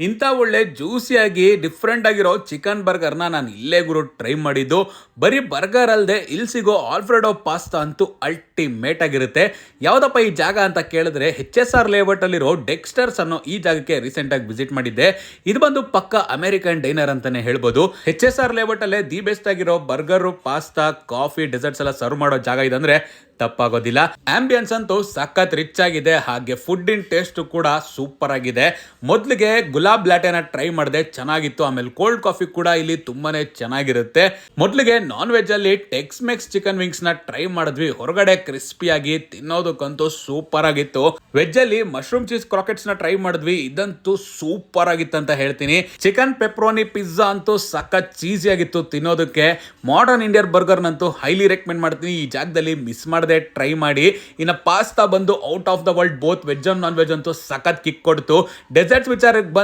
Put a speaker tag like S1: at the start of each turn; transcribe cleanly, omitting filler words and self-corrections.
S1: ಇಂಥ ಒಳ್ಳೆ ಜ್ಯೂಸಿಯಾಗಿ ಡಿಫ್ರೆಂಟ್ ಆಗಿರೋ ಚಿಕನ್ ಬರ್ಗರ್ನ ನಾನು ಇಲ್ಲೇ ಗುರು ಟ್ರೈ ಮಾಡಿದ್ದು. ಬರೀ ಬರ್ಗರ್ ಅಲ್ಲದೆ ಇಲ್ಲಿ ಸಿಗೋ ಆಲ್ಫ್ರೆಡೋ ಪಾಸ್ತಾ ಅಂತೂ ಅಲ್ಟಿಮೇಟ್ ಆಗಿರುತ್ತೆ. ಯಾವುದಪ್ಪ ಈ ಜಾಗ ಅಂತ ಕೇಳಿದ್ರೆ HR ಲೇಔಟ್ ಅಲ್ಲಿರೋ ಡೆಕ್ಸ್ಟರ್ಸ್ ಅನ್ನೋ ಈ ಜಾಗಕ್ಕೆ ರೀಸೆಂಟ್ ಆಗಿ ವಿಸಿಟ್ ಮಾಡಿದ್ದೆ. ಇದು ಬಂದು ಪಕ್ಕ ಅಮೆರಿಕನ್ ಡೈನರ್ ಅಂತಾನೆ ಹೇಳ್ಬೋದು. HR ಲೇಔಟ್ ಅಲ್ಲೇ ದಿ ಬೆಸ್ಟ್ ಆಗಿರೋ ಬರ್ಗರ್, ಪಾಸ್ತಾ, ಕಾಫಿ, ಡೆಸರ್ಟ್ಸ್ ಎಲ್ಲ ಸರ್ವ್ ಮಾಡೋ ಜಾಗ ಇದಂದ್ರೆ ತಪ್ಪಾಗೋದಿಲ್ಲ. ಆಂಬಿಯನ್ಸ್ ಅಂತೂ ಸಖತ್ ರಿಚ್ ಆಗಿದೆ, ಹಾಗೆ ಫುಡ್ ಇನ್ ಟೇಸ್ಟ್ ಕೂಡ ಸೂಪರ್ ಆಗಿದೆ. ಮೊದಲಿಗೆ ಗುಲಾಬ್ ಲ್ಯಾಟೆನ ಟ್ರೈ ಮಾಡಿದೆ, ಚೆನ್ನಾಗಿತ್ತು. ಆಮೇಲೆ ಕೋಲ್ಡ್ ಕಾಫಿ ಕೂಡ ಇಲ್ಲಿ ತುಂಬಾನೇ ಚೆನ್ನಾಗಿರುತ್ತೆ. ಮೊದಲಿಗೆ ನಾನ್ ವೆಜ್ ಅಲ್ಲಿ ಟೆಕ್ಸ್ ಮೆಕ್ಸ್ ಚಿಕನ್ ವಿಂಗ್ಸ್ ನ ಟ್ರೈ ಮಾಡಿದ್ವಿ. ಹೊರಗಡೆ ಕ್ರಿಸ್ಪಿಯಾಗಿ, ತಿನ್ನೋದಕ್ಕಂತೂ ಸೂಪರ್ ಆಗಿತ್ತು. ವೆಜ್ ಅಲ್ಲಿ ಮಶ್ರೂಮ್ ಚೀಸ್ ಕ್ರಾಕೆಟ್ಸ್ ನ ಟ್ರೈ ಮಾಡಿದ್ವಿ, ಇದಂತೂ ಸೂಪರ್ ಆಗಿತ್ತು ಅಂತ ಹೇಳ್ತೀನಿ. ಚಿಕನ್ ಪೆಪ್ರೋನಿ ಪಿಜ್ಜಾ ಅಂತೂ ಸಖತ್ ಚೀಸಿ ಆಗಿತ್ತು ತಿನ್ನೋದಕ್ಕೆ. ಮಾಡರ್ನ್ ಇಂಡಿಯನ್ ಬರ್ಗರ್ ನಂತೂ ಹೈಲಿ ರೆಕಮೆಂಡ್ ಮಾಡ್ತೀನಿ. ಈ ಜಾಗದಲ್ಲಿ ಮಿಸ್ ಮಾಡದೆ ಟ್ರೈ ಮಾಡಿ. ಇನ್ನು ಪಾಸ್ತಾ ಬಂದು out of the world, both veg and non veg ಅಂತೂ ಸಖತ್ ಕಿಕ್ ಕೊಡ್ತು. ಡೆಸರ್ಟ್ಸ್ ವಿಚಾರಕ್ಕೆ ಬಂದು